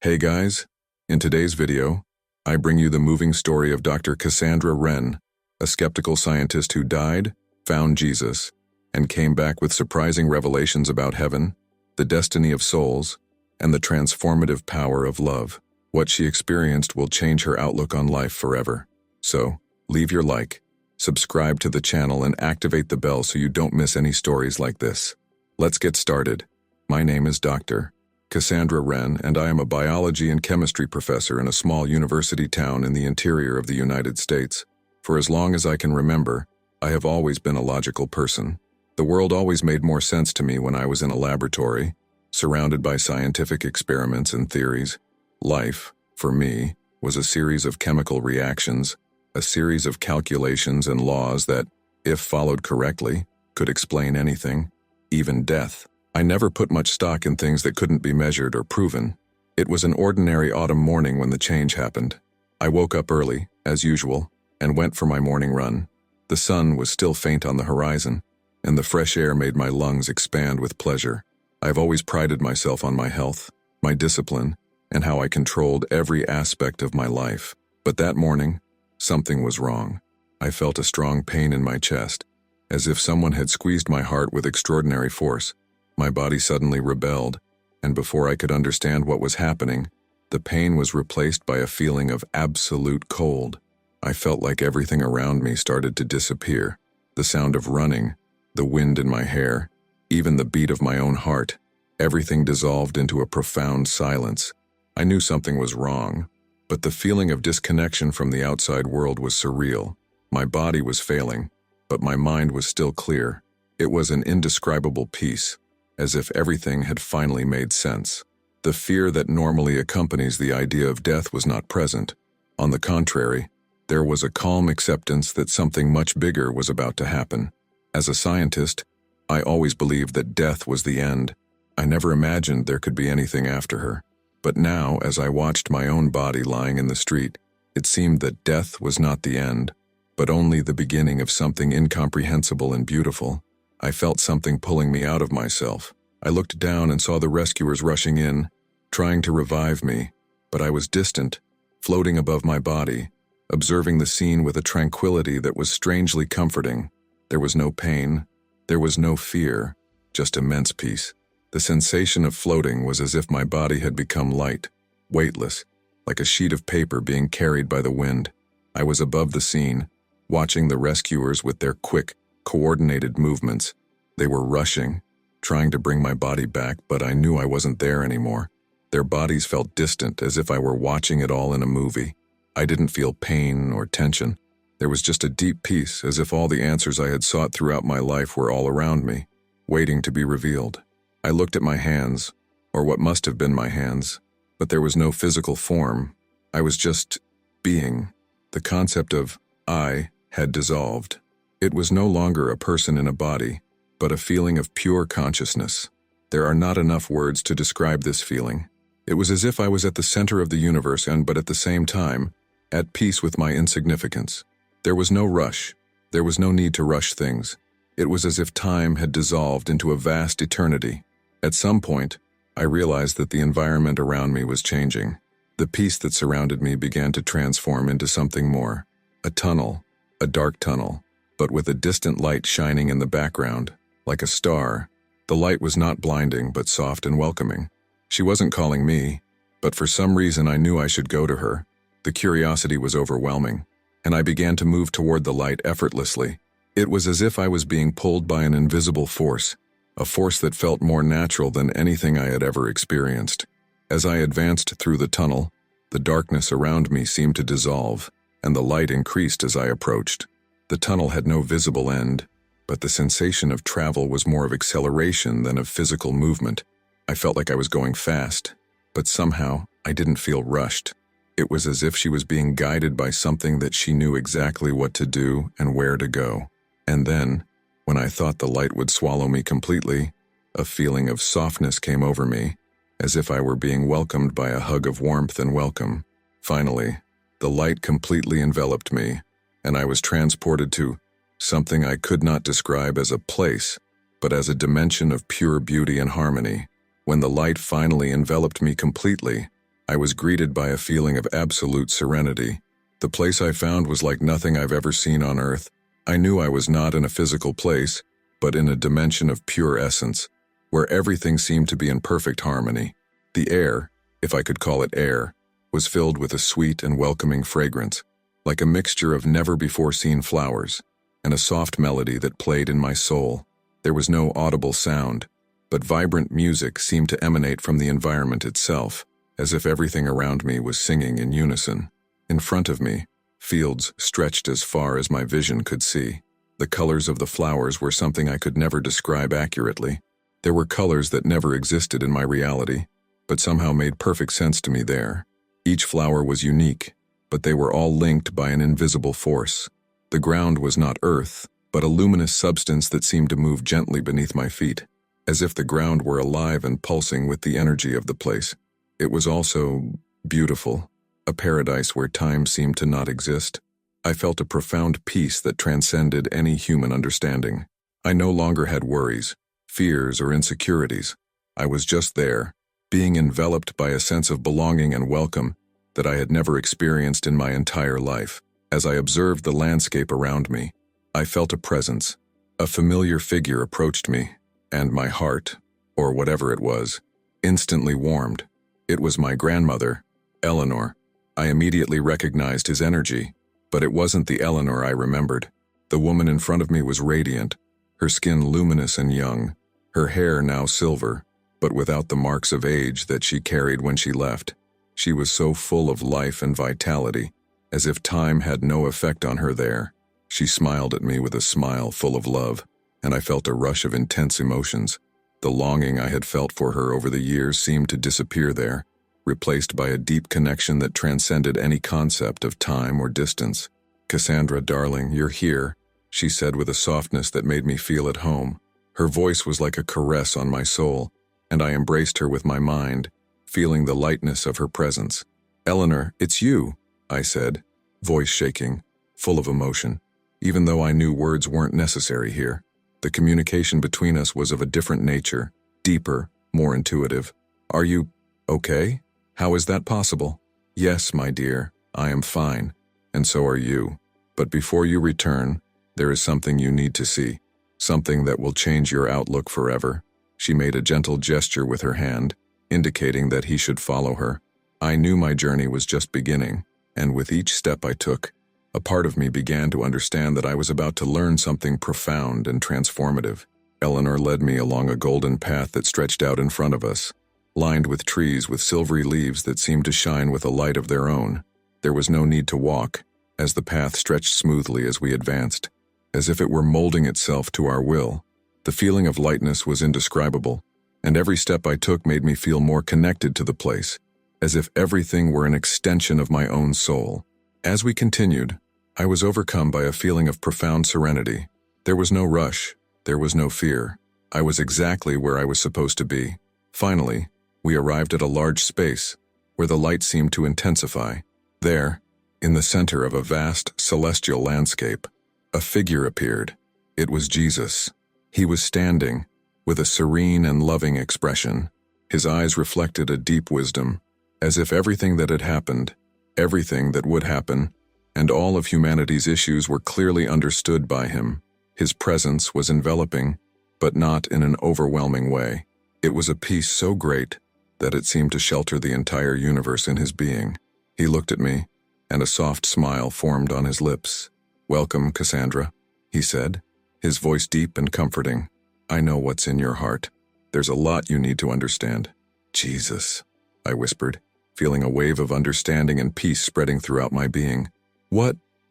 Hey guys, in today's video, I bring you the moving story of Dr. Cassandra Wren, a skeptical scientist who died, found Jesus, and came back with surprising revelations about heaven, the destiny of souls, and the transformative power of love. What she experienced will change her outlook on life forever. So, leave your like, subscribe to the channel, and activate the bell so you don't miss any stories like this. Let's get started. My name is Dr. Cassandra Wren, and I am a biology and chemistry professor in a small university town in the interior of the United States. For as long as I can remember, I have always been a logical person. The world always made more sense to me when I was in a laboratory, surrounded by scientific experiments and theories. Life, for me, was a series of chemical reactions, a series of calculations and laws that, if followed correctly, could explain anything, even death. I never put much stock in things that couldn't be measured or proven. It was an ordinary autumn morning when the change happened. I woke up early, as usual, and went for my morning run. The sun was still faint on the horizon, and the fresh air made my lungs expand with pleasure. I've always prided myself on my health, my discipline, and how I controlled every aspect of my life. But that morning, something was wrong. I felt a strong pain in my chest, as if someone had squeezed my heart with extraordinary force. My body suddenly rebelled, and before I could understand what was happening, the pain was replaced by a feeling of absolute cold. I felt like everything around me started to disappear. The sound of running, the wind in my hair, even the beat of my own heart, everything dissolved into a profound silence. I knew something was wrong, but the feeling of disconnection from the outside world was surreal. My body was failing, but my mind was still clear. It was an indescribable peace, as if everything had finally made sense. The fear that normally accompanies the idea of death was not present. On the contrary, there was a calm acceptance that something much bigger was about to happen. As a scientist, I always believed that death was the end. I never imagined there could be anything after her. But now, as I watched my own body lying in the street, it seemed that death was not the end, but only the beginning of something incomprehensible and beautiful. I felt something pulling me out of myself. I looked down and saw the rescuers rushing in, trying to revive me, but I was distant, floating above my body, observing the scene with a tranquility that was strangely comforting. There was no pain, there was no fear, just immense peace. The sensation of floating was as if my body had become light, weightless, like a sheet of paper being carried by the wind. I was above the scene, watching the rescuers with their quick, coordinated movements. They were rushing, trying to bring my body back, but I knew I wasn't there anymore. Their bodies felt distant, as if I were watching it all in a movie. I didn't feel pain or tension. There was just a deep peace, as if all the answers I had sought throughout my life were all around me, waiting to be revealed. I looked at my hands, or what must have been my hands, but there was no physical form. I was just being. The concept of I had dissolved. It was no longer a person in a body, but a feeling of pure consciousness. There are not enough words to describe this feeling. It was as if I was at the center of the universe but at the same time, at peace with my insignificance. There was no rush. There was no need to rush things. It was as if time had dissolved into a vast eternity. At some point, I realized that the environment around me was changing. The peace that surrounded me began to transform into something more. A tunnel, a dark tunnel, but with a distant light shining in the background, like a star. The light was not blinding, but soft and welcoming. She wasn't calling me, but for some reason I knew I should go to her. The curiosity was overwhelming, and I began to move toward the light effortlessly. It was as if I was being pulled by an invisible force, a force that felt more natural than anything I had ever experienced. As I advanced through the tunnel, the darkness around me seemed to dissolve, and the light increased as I approached. The tunnel had no visible end, but the sensation of travel was more of acceleration than of physical movement. I felt like I was going fast, but somehow I didn't feel rushed. It was as if she was being guided by something that she knew exactly what to do and where to go. And then, when I thought the light would swallow me completely, a feeling of softness came over me, as if I were being welcomed by a hug of warmth and welcome. Finally, the light completely enveloped me, and I was transported to something I could not describe as a place, but as a dimension of pure beauty and harmony. When the light finally enveloped me completely, I was greeted by a feeling of absolute serenity. The place I found was like nothing I've ever seen on Earth. I knew I was not in a physical place, but in a dimension of pure essence, where everything seemed to be in perfect harmony. The air, if I could call it air, was filled with a sweet and welcoming fragrance, like a mixture of never-before-seen flowers, and a soft melody that played in my soul. There was no audible sound, but vibrant music seemed to emanate from the environment itself, as if everything around me was singing in unison. In front of me, fields stretched as far as my vision could see. The colors of the flowers were something I could never describe accurately. There were colors that never existed in my reality, but somehow made perfect sense to me there. Each flower was unique, but they were all linked by an invisible force. The ground was not earth, but a luminous substance that seemed to move gently beneath my feet, as if the ground were alive and pulsing with the energy of the place. It was also beautiful, a paradise where time seemed to not exist. I felt a profound peace that transcended any human understanding. I no longer had worries, fears, or insecurities. I was just there, being enveloped by a sense of belonging and welcome that I had never experienced in my entire life. As I observed the landscape around me, I felt a presence. A familiar figure approached me, and my heart, or whatever it was, instantly warmed. It was my grandmother, Eleanor. I immediately recognized his energy, but it wasn't the Eleanor I remembered. The woman in front of me was radiant, her skin luminous and young, her hair now silver, but without the marks of age that she carried when she left. She was so full of life and vitality, as if time had no effect on her there. She smiled at me with a smile full of love, and I felt a rush of intense emotions. The longing I had felt for her over the years seemed to disappear there, replaced by a deep connection that transcended any concept of time or distance. "Cassandra, darling, you're here," she said with a softness that made me feel at home. Her voice was like a caress on my soul, and I embraced her with my mind, feeling the lightness of her presence. "Eleanor, it's you," I said, voice shaking, full of emotion, even though I knew words weren't necessary here. The communication between us was of a different nature, deeper, more intuitive. "Are you okay? How is that possible?" "Yes, my dear, I am fine, and so are you. But before you return, there is something you need to see, something that will change your outlook forever." She made a gentle gesture with her hand, indicating that he should follow her. I knew my journey was just beginning, and with each step I took, a part of me began to understand that I was about to learn something profound and transformative. Eleanor led me along a golden path that stretched out in front of us, lined with trees with silvery leaves that seemed to shine with a light of their own. There was no need to walk, as the path stretched smoothly as we advanced, as if it were molding itself to our will. The feeling of lightness was indescribable, and every step I took made me feel more connected to the place, as if everything were an extension of my own soul. As we continued, I was overcome by a feeling of profound serenity. There was no rush, there was no fear. I was exactly where I was supposed to be. Finally, we arrived at a large space, where the light seemed to intensify. There, in the center of a vast celestial landscape, a figure appeared. It was Jesus. He was standing, with a serene and loving expression. His eyes reflected a deep wisdom, as if everything that had happened, everything that would happen, and all of humanity's issues were clearly understood by him. His presence was enveloping, but not in an overwhelming way. It was a peace so great that it seemed to shelter the entire universe in his being. He looked at me, and a soft smile formed on his lips. "Welcome, Cassandra," he said, his voice deep and comforting. "I know what's in your heart. There's a lot you need to understand." "Jesus," I whispered, feeling a wave of understanding and peace spreading throughout my being.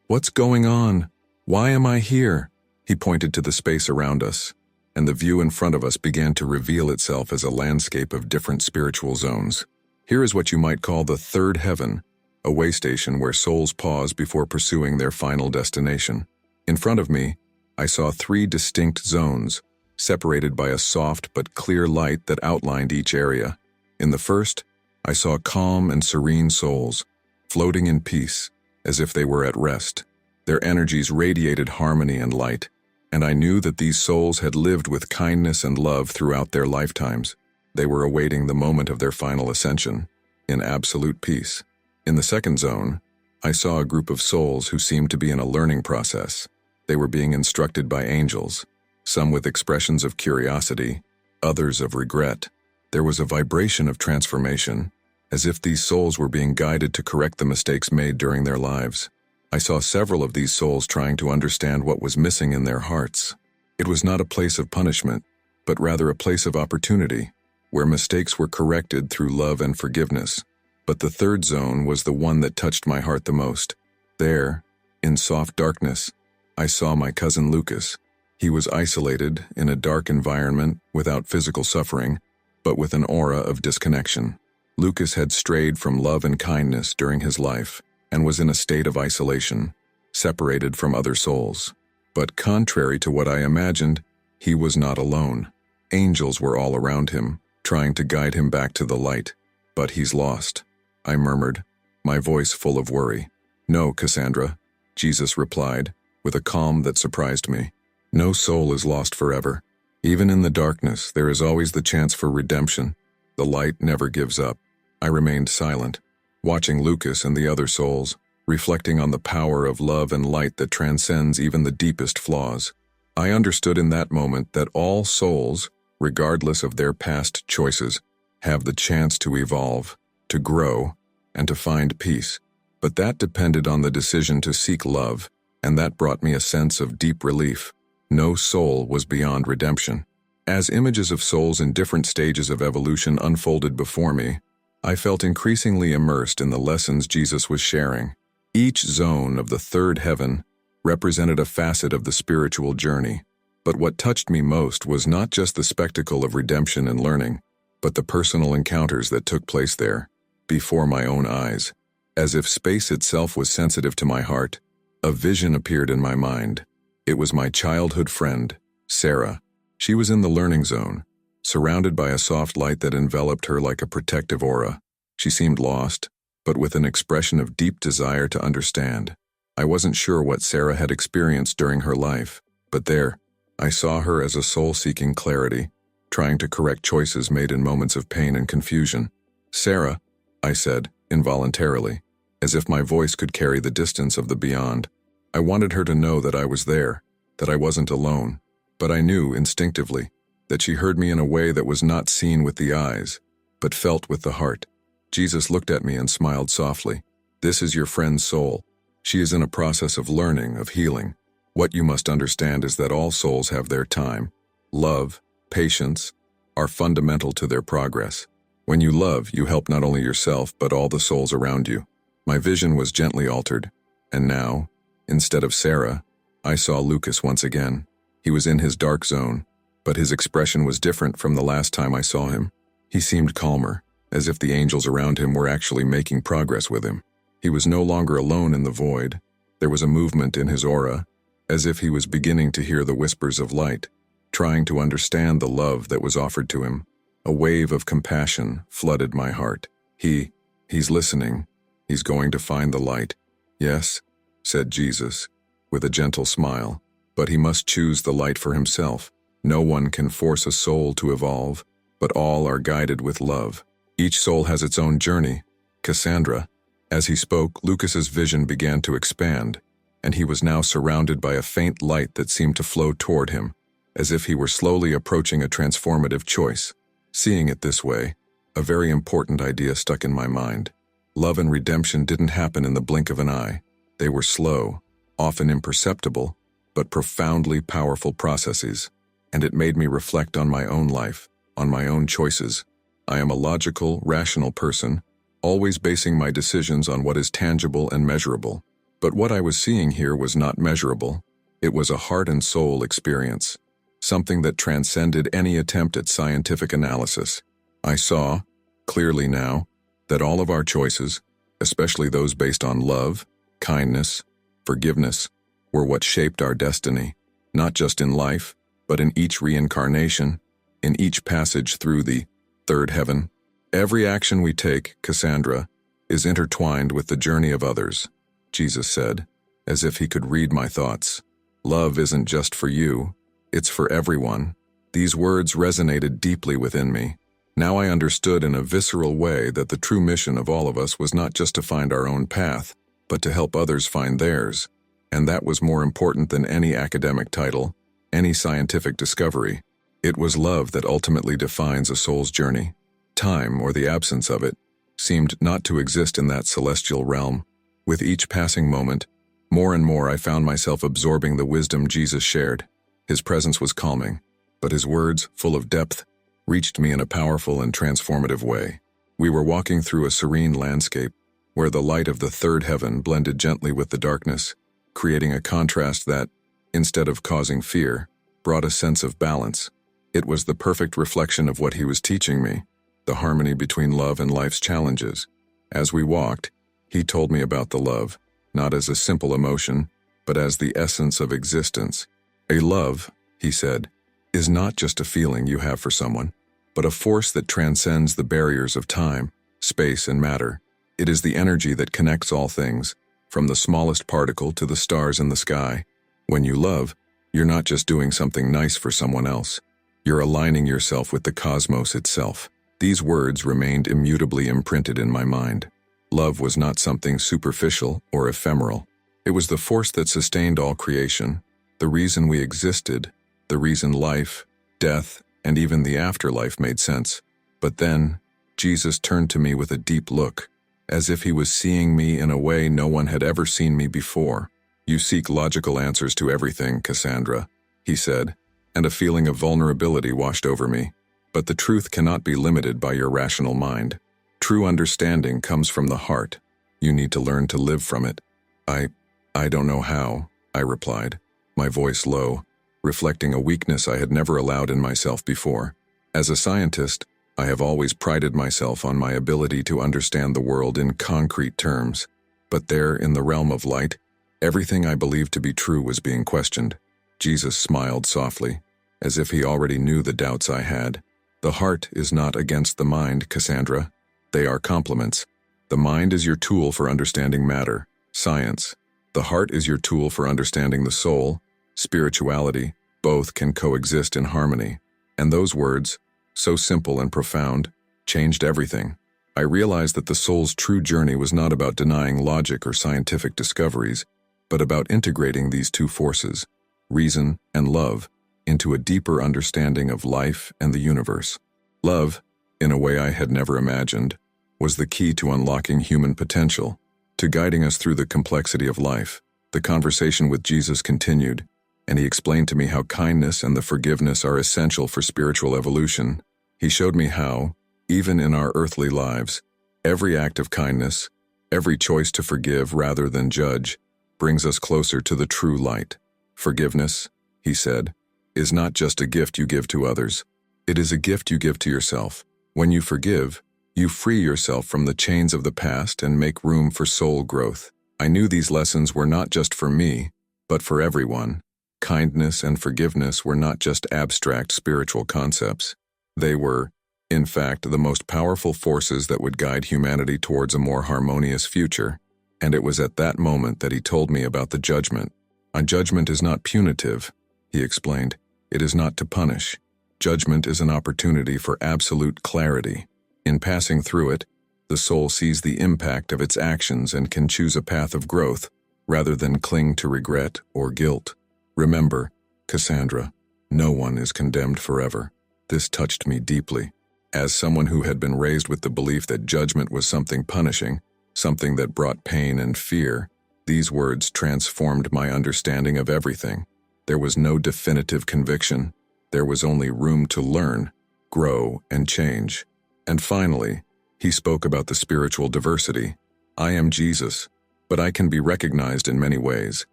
What's going on? Why am I here?" He pointed to the space around us, and the view in front of us began to reveal itself as a landscape of different spiritual zones. Here is what you might call the third heaven, a way station where souls pause before pursuing their final destination. In front of me, I saw 3 distinct zones, separated by a soft but clear light that outlined each area. In the first, I saw calm and serene souls, floating in peace, as if they were at rest. Their energies radiated harmony and light, and I knew that these souls had lived with kindness and love throughout their lifetimes. They were awaiting the moment of their final ascension. in absolute peace. In the second zone, I saw a group of souls who seemed to be in a learning process. They were being instructed by angels, some with expressions of curiosity, others of regret. There was a vibration of transformation, as if these souls were being guided to correct the mistakes made during their lives. I saw several of these souls trying to understand what was missing in their hearts. It was not a place of punishment, but rather a place of opportunity, where mistakes were corrected through love and forgiveness. But the third zone was the one that touched my heart the most. There, in soft darkness, I saw my cousin Lucas. He was isolated in a dark environment without physical suffering, but with an aura of disconnection. Lucas had strayed from love and kindness during his life and was in a state of isolation, separated from other souls. But contrary to what I imagined, he was not alone. Angels were all around him, trying to guide him back to the light. But he's lost, I murmured, my voice full of worry. No, Cassandra, Jesus replied, with a calm that surprised me. No soul is lost forever. Even in the darkness, there is always the chance for redemption. The light never gives up. I remained silent, watching Lucas and the other souls, reflecting on the power of love and light that transcends even the deepest flaws. I understood in that moment that all souls, regardless of their past choices, have the chance to evolve, to grow, and to find peace. But that depended on the decision to seek love, and that brought me a sense of deep relief. No soul was beyond redemption. As images of souls in different stages of evolution unfolded before me, I felt increasingly immersed in the lessons Jesus was sharing. Each zone of the third heaven represented a facet of the spiritual journey. But what touched me most was not just the spectacle of redemption and learning, but the personal encounters that took place there, before my own eyes. As if space itself was sensitive to my heart, a vision appeared in my mind. It was my childhood friend, Sarah. She was in the learning zone, surrounded by a soft light that enveloped her like a protective aura. She seemed lost, but with an expression of deep desire to understand. I wasn't sure what Sarah had experienced during her life, but there, I saw her as a soul seeking clarity, trying to correct choices made in moments of pain and confusion. Sarah, I said, involuntarily, as if my voice could carry the distance of the beyond. I wanted her to know that I was there, that I wasn't alone, but I knew instinctively that she heard me in a way that was not seen with the eyes, but felt with the heart. Jesus looked at me and smiled softly. This is your friend's soul. She is in a process of learning, of healing. What you must understand is that all souls have their time. Love, patience, are fundamental to their progress. When you love, you help not only yourself, but all the souls around you. My vision was gently altered, and now, instead of Sarah, I saw Lucas once again. He was in his dark zone, but his expression was different from the last time I saw him. He seemed calmer, as if the angels around him were actually making progress with him. He was no longer alone in the void. There was a movement in his aura, as if he was beginning to hear the whispers of light, trying to understand the love that was offered to him. A wave of compassion flooded my heart. He's listening. He's going to find the light. Yes, said Jesus, with a gentle smile, but he must choose the light for himself. No one can force a soul to evolve, but all are guided with love. Each soul has its own journey. Cassandra. As he spoke, Lucas's vision began to expand, and he was now surrounded by a faint light that seemed to flow toward him, as if he were slowly approaching a transformative choice. Seeing it this way, a very important idea stuck in my mind. Love and redemption didn't happen in the blink of an eye. They were slow, often imperceptible, but profoundly powerful processes. And it made me reflect on my own life, on my own choices. I am a logical, rational person, always basing my decisions on what is tangible and measurable. But what I was seeing here was not measurable. It was a heart and soul experience, something that transcended any attempt at scientific analysis. I saw, clearly now, that all of our choices, especially those based on love, kindness, forgiveness, were what shaped our destiny, not just in life, but in each reincarnation, in each passage through the third heaven. Every action we take, Cassandra, is intertwined with the journey of others, Jesus said, as if he could read my thoughts. Love isn't just for you, it's for everyone. These words resonated deeply within me. Now I understood in a visceral way that the true mission of all of us was not just to find our own path, but to help others find theirs. And that was more important than any academic title, any scientific discovery. It was love that ultimately defines a soul's journey. Time, or the absence of it, seemed not to exist in that celestial realm. With each passing moment, more and more I found myself absorbing the wisdom Jesus shared. His presence was calming, but his words, full of depth, reached me in a powerful and transformative way. We were walking through a serene landscape, where the light of the third heaven blended gently with the darkness, creating a contrast that, instead of causing fear, brought a sense of balance. It was the perfect reflection of what he was teaching me, the harmony between love and life's challenges. As we walked, he told me about the love, not as a simple emotion, but as the essence of existence. A love, he said, is not just a feeling you have for someone, but a force that transcends the barriers of time, space, and matter. It is the energy that connects all things, from the smallest particle to the stars in the sky. When you love, you're not just doing something nice for someone else. You're aligning yourself with the cosmos itself. These words remained immutably imprinted in my mind. Love was not something superficial or ephemeral. It was the force that sustained all creation, the reason we existed, the reason life, death, and even the afterlife made sense. But then, Jesus turned to me with a deep look, as if he was seeing me in a way no one had ever seen me before. "You seek logical answers to everything, Cassandra," he said, and a feeling of vulnerability washed over me. "But the truth cannot be limited by your rational mind. True understanding comes from the heart. You need to learn to live from it." I don't know how," I replied, my voice low, reflecting a weakness I had never allowed in myself before. As a scientist, I have always prided myself on my ability to understand the world in concrete terms. But there, in the realm of light, everything I believed to be true was being questioned. Jesus smiled softly, as if he already knew the doubts I had. "The heart is not against the mind, Cassandra. They are complements. The mind is your tool for understanding matter, science. The heart is your tool for understanding the soul, spirituality. Both can coexist in harmony." And those words, so simple and profound, changed everything. I realized that the soul's true journey was not about denying logic or scientific discoveries, but about integrating these two forces, reason and love, into a deeper understanding of life and the universe. Love, in a way I had never imagined, was the key to unlocking human potential, to guiding us through the complexity of life. The conversation with Jesus continued, and he explained to me how kindness and the forgiveness are essential for spiritual evolution. He showed me how, even in our earthly lives, every act of kindness, every choice to forgive rather than judge, brings us closer to the true light. Forgiveness, he said, is not just a gift you give to others. It is a gift you give to yourself. When you forgive, you free yourself from the chains of the past and make room for soul growth. I knew these lessons were not just for me, but for everyone. Kindness and forgiveness were not just abstract spiritual concepts. They were, in fact, the most powerful forces that would guide humanity towards a more harmonious future. And it was at that moment that he told me about the judgment. "A judgment is not punitive," he explained. "It is not to punish. Judgment is an opportunity for absolute clarity. In passing through it, the soul sees the impact of its actions and can choose a path of growth, rather than cling to regret or guilt. Remember, Cassandra, no one is condemned forever." This touched me deeply. As someone who had been raised with the belief that judgment was something punishing, something that brought pain and fear, these words transformed my understanding of everything. There was no definitive conviction. There was only room to learn, grow, and change. And finally, he spoke about the spiritual diversity. "I am Jesus, but I can be recognized in many ways,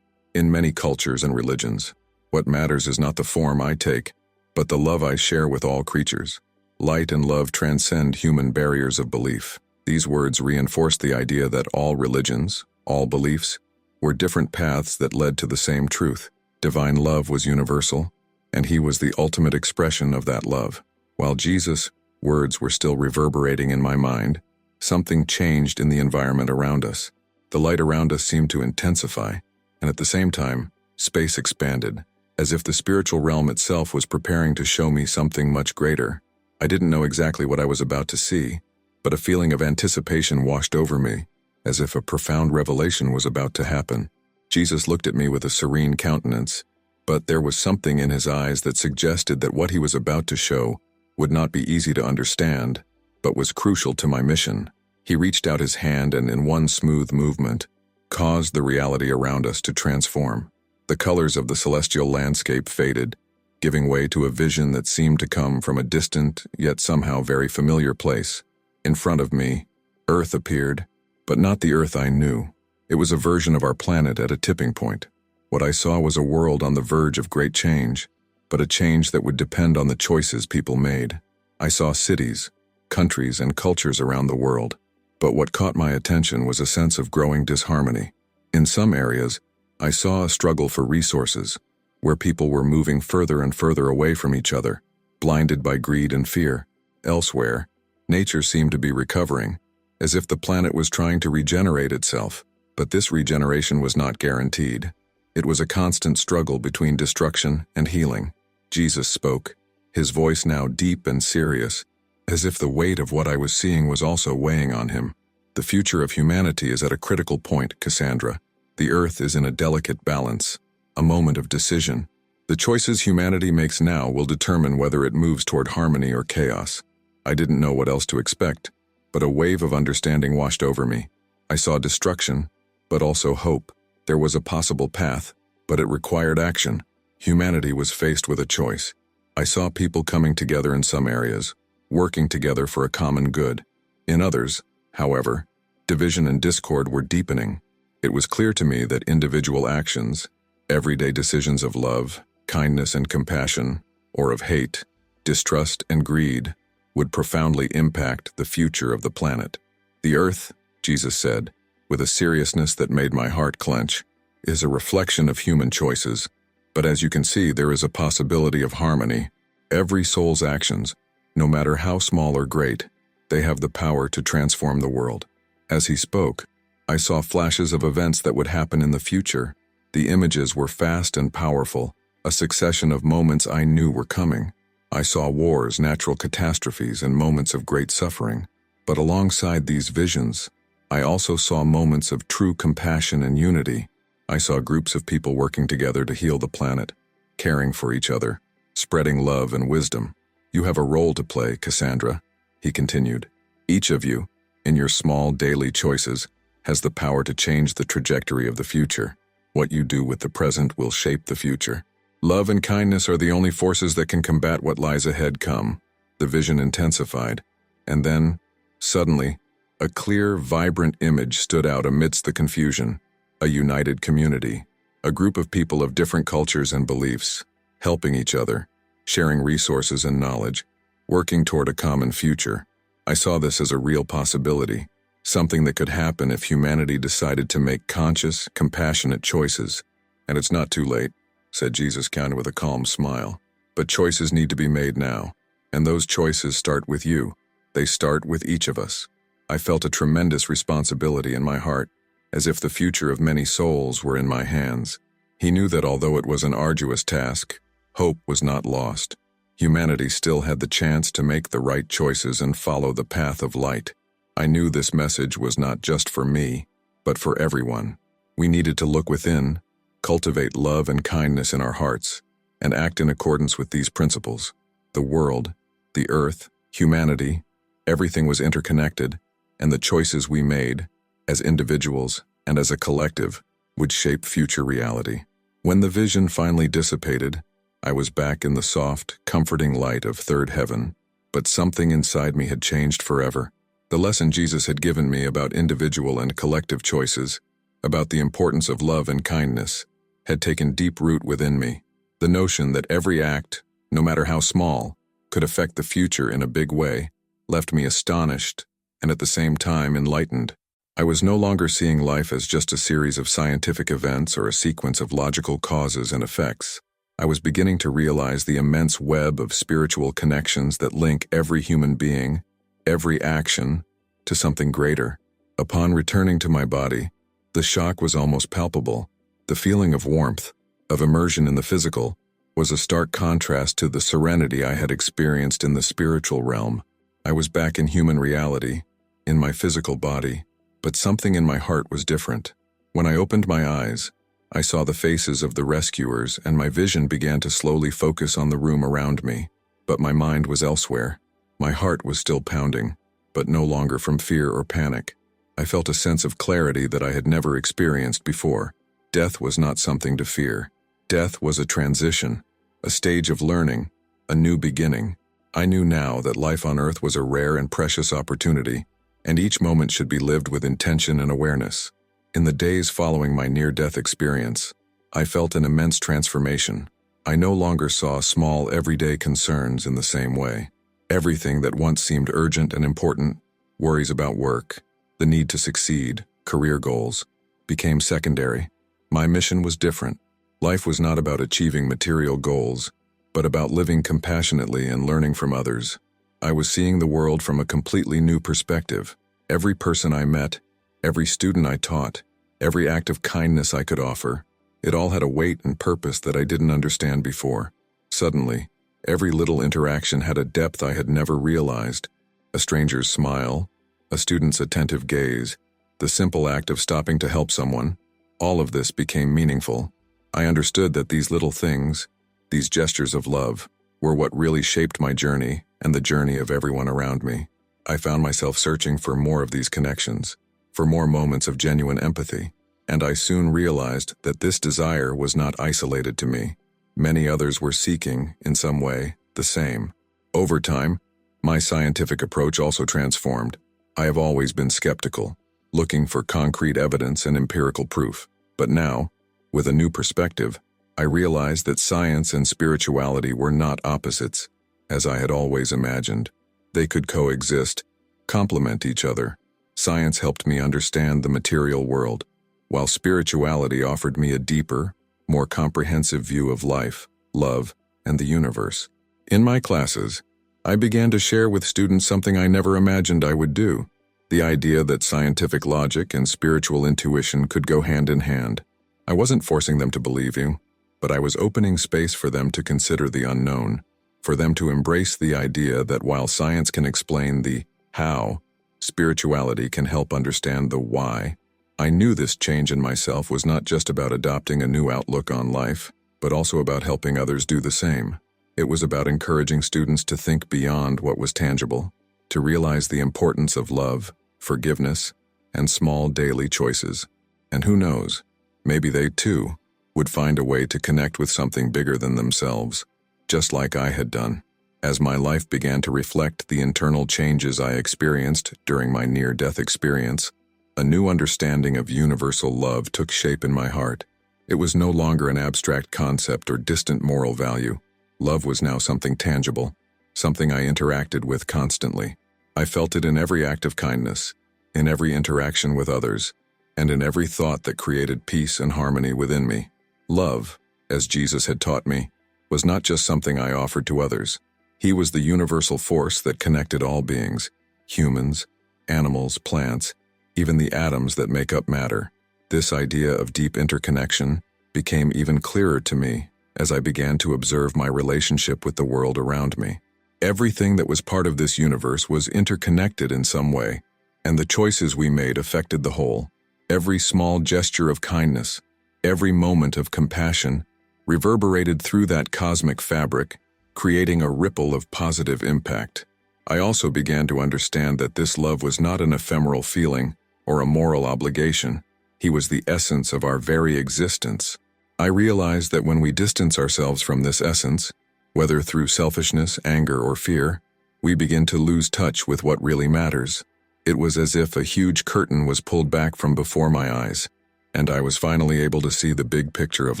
in many cultures and religions. What matters is not the form I take, but the love I share with all creatures. Light and love transcend human barriers of belief." These words reinforced the idea that all religions, all beliefs, were different paths that led to the same truth. Divine love was universal, and he was the ultimate expression of that love. While Jesus' words were still reverberating in my mind, something changed in the environment around us. The light around us seemed to intensify, and at the same time, space expanded, as if the spiritual realm itself was preparing to show me something much greater. I didn't know exactly what I was about to see, but a feeling of anticipation washed over me, as if a profound revelation was about to happen. Jesus looked at me with a serene countenance, but there was something in his eyes that suggested that what he was about to show would not be easy to understand, but was crucial to my mission. He reached out his hand and in one smooth movement, caused the reality around us to transform. The colors of the celestial landscape faded, giving way to a vision that seemed to come from a distant, yet somehow very familiar place. In front of me, Earth appeared, but not the Earth I knew. It was a version of our planet at a tipping point. What I saw was a world on the verge of great change, but a change that would depend on the choices people made. I saw cities, countries, and cultures around the world, but what caught my attention was a sense of growing disharmony. In some areas, I saw a struggle for resources, where people were moving further and further away from each other, blinded by greed and fear. Elsewhere, nature seemed to be recovering, as if the planet was trying to regenerate itself, but this regeneration was not guaranteed. It was a constant struggle between destruction and healing. Jesus spoke, his voice now deep and serious, as if the weight of what I was seeing was also weighing on him. The future of humanity is at a critical point, Cassandra. The Earth is in a delicate balance, a moment of decision. The choices humanity makes now will determine whether it moves toward harmony or chaos. I didn't know what else to expect, but a wave of understanding washed over me. I saw destruction, but also hope. There was a possible path, but it required action. Humanity was faced with a choice. I saw people coming together in some areas, working together for a common good. In others, however, division and discord were deepening. It was clear to me that individual actions, everyday decisions of love, kindness and compassion, or of hate, distrust and greed, would profoundly impact the future of the planet. The Earth, Jesus said, with a seriousness that made my heart clench, is a reflection of human choices. But as you can see, there is a possibility of harmony. Every soul's actions, no matter how small or great, they have the power to transform the world. As he spoke, I saw flashes of events that would happen in the future. The images were fast and powerful, a succession of moments I knew were coming. I saw wars, natural catastrophes, and moments of great suffering. But alongside these visions, I also saw moments of true compassion and unity. I saw groups of people working together to heal the planet, caring for each other, spreading love and wisdom. You have a role to play, Cassandra, he continued. Each of you, in your small daily choices, has the power to change the trajectory of the future. What you do with the present will shape the future. Love and kindness are the only forces that can combat what lies ahead. Come. The vision intensified, and then, suddenly, a clear, vibrant image stood out amidst the confusion. A united community, a group of people of different cultures and beliefs, helping each other, sharing resources and knowledge, working toward a common future. I saw this as a real possibility, something that could happen if humanity decided to make conscious, compassionate choices. And it's not too late, said Jesus, counted with a calm smile. But choices need to be made now, and those choices start with you. They start with each of us. I felt a tremendous responsibility in my heart, as if the future of many souls were in my hands. He knew that although it was an arduous task, hope was not lost. Humanity still had the chance to make the right choices and follow the path of light. I knew this message was not just for me, but for everyone. We needed to look within, cultivate love and kindness in our hearts, and act in accordance with these principles. The world, the earth, humanity, everything was interconnected, and the choices we made, as individuals and as a collective, would shape future reality. When the vision finally dissipated, I was back in the soft, comforting light of third heaven, but something inside me had changed forever. The lesson Jesus had given me about individual and collective choices, about the importance of love and kindness, had taken deep root within me. The notion that every act, no matter how small, could affect the future in a big way, left me astonished and at the same time enlightened. I was no longer seeing life as just a series of scientific events or a sequence of logical causes and effects. I was beginning to realize the immense web of spiritual connections that link every human being, every action, to something greater. Upon returning to my body, the shock was almost palpable. The feeling of warmth, of immersion in the physical, was a stark contrast to the serenity I had experienced in the spiritual realm. I was back in human reality, in my physical body, but something in my heart was different. When I opened my eyes, I saw the faces of the rescuers, and my vision began to slowly focus on the room around me. But my mind was elsewhere. My heart was still pounding, but no longer from fear or panic. I felt a sense of clarity that I had never experienced before. Death was not something to fear. Death was a transition, a stage of learning, a new beginning. I knew now that life on Earth was a rare and precious opportunity, and each moment should be lived with intention and awareness. In the days following my near-death experience, I felt an immense transformation. I no longer saw small, everyday concerns in the same way. Everything that once seemed urgent and important, worries about work, the need to succeed, career goals, became secondary. My mission was different. Life was not about achieving material goals, but about living compassionately and learning from others. I was seeing the world from a completely new perspective. Every person I met, every student I taught, every act of kindness I could offer, it all had a weight and purpose that I didn't understand before. Suddenly, every little interaction had a depth I had never realized. A stranger's smile, a student's attentive gaze, the simple act of stopping to help someone, all of this became meaningful. I understood that these little things, these gestures of love, were what really shaped my journey and the journey of everyone around me. I found myself searching for more of these connections, for more moments of genuine empathy, and I soon realized that this desire was not isolated to me. Many others were seeking, in some way, the same. Over time, my scientific approach also transformed. I have always been skeptical, looking for concrete evidence and empirical proof. But now, with a new perspective, I realized that science and spirituality were not opposites, as I had always imagined. They could coexist, complement each other. Science helped me understand the material world, while spirituality offered me a deeper, more comprehensive view of life, love, and the universe. In my classes, I began to share with students something I never imagined I would do: the idea that scientific logic and spiritual intuition could go hand in hand. I wasn't forcing them to believe you, but I was opening space for them to consider the unknown, for them to embrace the idea that while science can explain the how, spirituality can help understand the why. I knew this change in myself was not just about adopting a new outlook on life, but also about helping others do the same. It was about encouraging students to think beyond what was tangible, to realize the importance of love, forgiveness, and small daily choices. And who knows, maybe they too would find a way to connect with something bigger than themselves, just like I had done. As my life began to reflect the internal changes I experienced during my near-death experience, a new understanding of universal love took shape in my heart. It was no longer an abstract concept or distant moral value. Love was now something tangible, something I interacted with constantly. I felt it in every act of kindness, in every interaction with others, and in every thought that created peace and harmony within me. Love, as Jesus had taught me, was not just something I offered to others. He was the universal force that connected all beings, humans, animals, plants, even the atoms that make up matter. This idea of deep interconnection became even clearer to me as I began to observe my relationship with the world around me. Everything that was part of this universe was interconnected in some way, and the choices we made affected the whole. Every small gesture of kindness, every moment of compassion, reverberated through that cosmic fabric, creating a ripple of positive impact. I also began to understand that this love was not an ephemeral feeling or a moral obligation. He was the essence of our very existence. I realized that when we distance ourselves from this essence, whether through selfishness, anger, or fear, we begin to lose touch with what really matters. It was as if a huge curtain was pulled back from before my eyes, and I was finally able to see the big picture of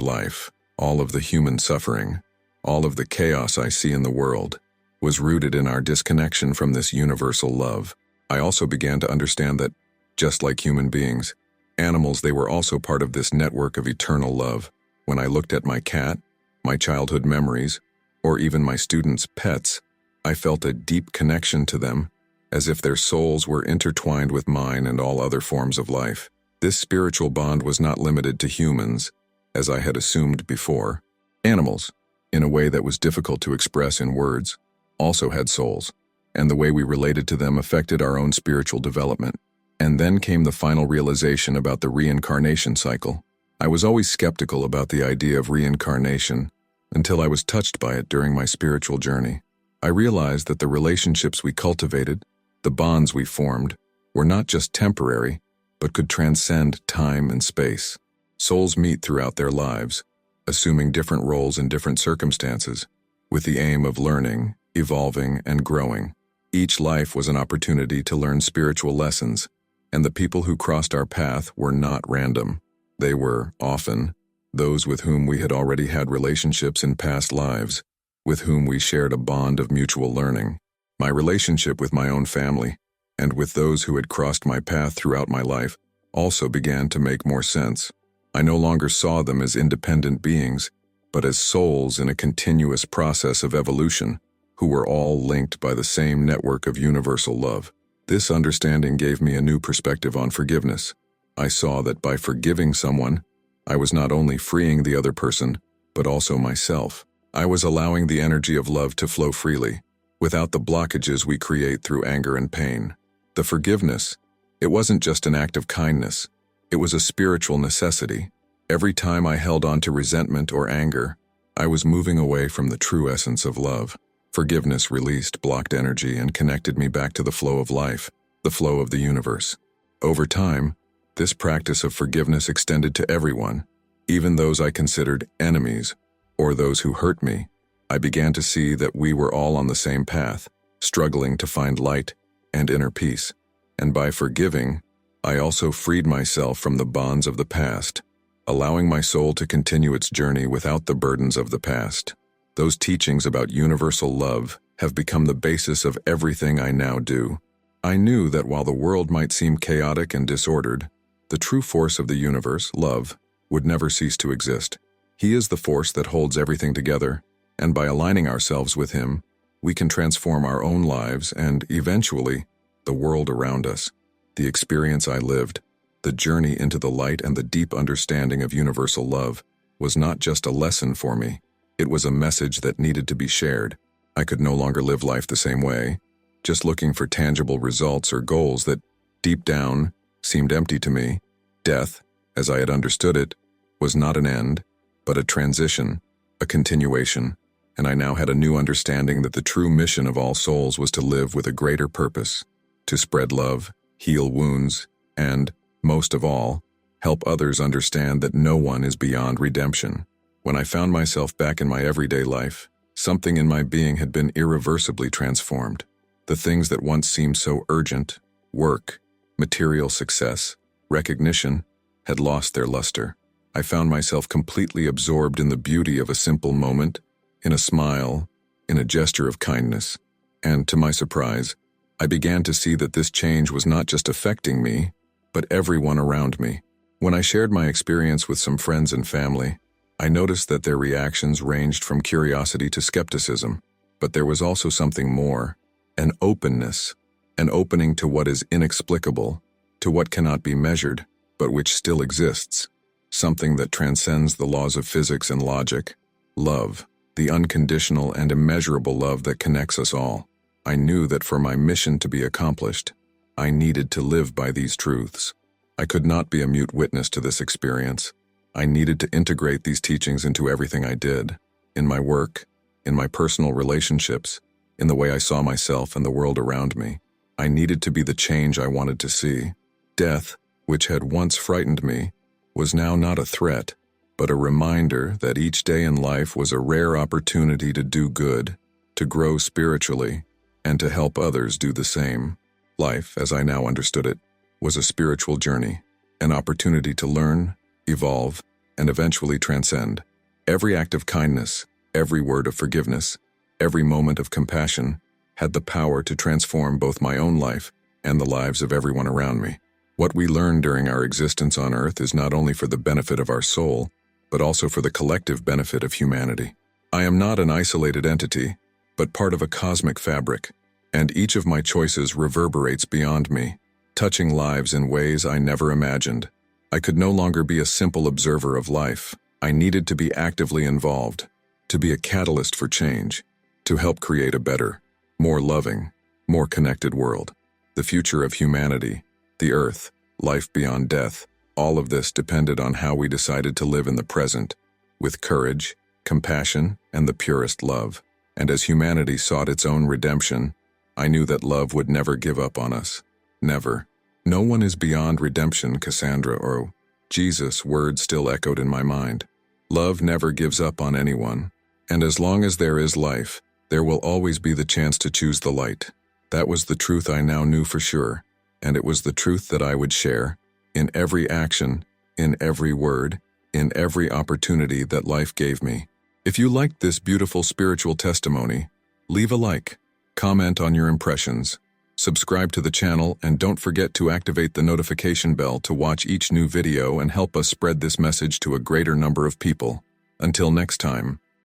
life. All of the human suffering, all of the chaos I see in the world, was rooted in our disconnection from this universal love. I also began to understand that, just like human beings, animals, they were also part of this network of eternal love. When I looked at my cat, my childhood memories, or even my students' pets, I felt a deep connection to them, as if their souls were intertwined with mine and all other forms of life. This spiritual bond was not limited to humans, as I had assumed before. Animals, in a way that was difficult to express in words, also had souls, and the way we related to them affected our own spiritual development. And then came the final realization about the reincarnation cycle. I was always skeptical about the idea of reincarnation until I was touched by it during my spiritual journey. I realized that the relationships we cultivated, the bonds we formed, were not just temporary, but could transcend time and space. Souls meet throughout their lives, assuming different roles in different circumstances, with the aim of learning, evolving, and growing. Each life was an opportunity to learn spiritual lessons, and the people who crossed our path were not random. They were, often, those with whom we had already had relationships in past lives, with whom we shared a bond of mutual learning. My relationship with my own family, and with those who had crossed my path throughout my life, also began to make more sense. I no longer saw them as independent beings, but as souls in a continuous process of evolution, who were all linked by the same network of universal love. This understanding gave me a new perspective on forgiveness. I saw that by forgiving someone, I was not only freeing the other person, but also myself. I was allowing the energy of love to flow freely, without the blockages we create through anger and pain. The forgiveness, it wasn't just an act of kindness, it was a spiritual necessity. Every time I held on to resentment or anger, I was moving away from the true essence of love. Forgiveness released blocked energy and connected me back to the flow of life, the flow of the universe. Over time, this practice of forgiveness extended to everyone, even those I considered enemies, or those who hurt me. I began to see that we were all on the same path, struggling to find light and inner peace. And by forgiving, I also freed myself from the bonds of the past, allowing my soul to continue its journey without the burdens of the past. Those teachings about universal love have become the basis of everything I now do. I knew that while the world might seem chaotic and disordered, the true force of the universe, love, would never cease to exist. He is the force that holds everything together, and by aligning ourselves with him, we can transform our own lives and, eventually, the world around us. The experience I lived, the journey into the light and the deep understanding of universal love, was not just a lesson for me. It was a message that needed to be shared. I could no longer live life the same way, just looking for tangible results or goals that, deep down, seemed empty to me. Death, as I had understood it, was not an end, but a transition, a continuation, and I now had a new understanding that the true mission of all souls was to live with a greater purpose, to spread love, heal wounds, and, most of all, help others understand that no one is beyond redemption. When I found myself back in my everyday life, something in my being had been irreversibly transformed. The things that once seemed so urgent, work, material success, recognition, had lost their luster. I found myself completely absorbed in the beauty of a simple moment, in a smile, in a gesture of kindness. And, to my surprise, I began to see that this change was not just affecting me, but everyone around me. When I shared my experience with some friends and family, I noticed that their reactions ranged from curiosity to skepticism, but there was also something more, an openness, an opening to what is inexplicable, to what cannot be measured, but which still exists, something that transcends the laws of physics and logic, love, the unconditional and immeasurable love that connects us all. I knew that for my mission to be accomplished, I needed to live by these truths. I could not be a mute witness to this experience. I needed to integrate these teachings into everything I did, in my work, in my personal relationships, in the way I saw myself and the world around me. I needed to be the change I wanted to see. Death, which had once frightened me, was now not a threat, but a reminder that each day in life was a rare opportunity to do good, to grow spiritually, and to help others do the same. Life, as I now understood it, was a spiritual journey, an opportunity to learn, evolve, and eventually transcend. Every act of kindness, every word of forgiveness, every moment of compassion had the power to transform both my own life and the lives of everyone around me. What we learn during our existence on Earth is not only for the benefit of our soul, but also for the collective benefit of humanity. I am not an isolated entity, but part of a cosmic fabric, and each of my choices reverberates beyond me, touching lives in ways I never imagined. I could no longer be a simple observer of life. I needed to be actively involved, to be a catalyst for change, to help create a better, more loving, more connected world. The future of humanity, the earth, life beyond death, all of this depended on how we decided to live in the present, with courage, compassion, and the purest love. And as humanity sought its own redemption, I knew that love would never give up on us. Never. No one is beyond redemption, Cassandra, or Jesus' words still echoed in my mind. Love never gives up on anyone, and as long as there is life, there will always be the chance to choose the light. That was the truth I now knew for sure, and it was the truth that I would share, in every action, in every word, in every opportunity that life gave me. If you liked this beautiful spiritual testimony, leave a like, comment on your impressions, subscribe to the channel, and don't forget to activate the notification bell to watch each new video and help us spread this message to a greater number of people. Until next time,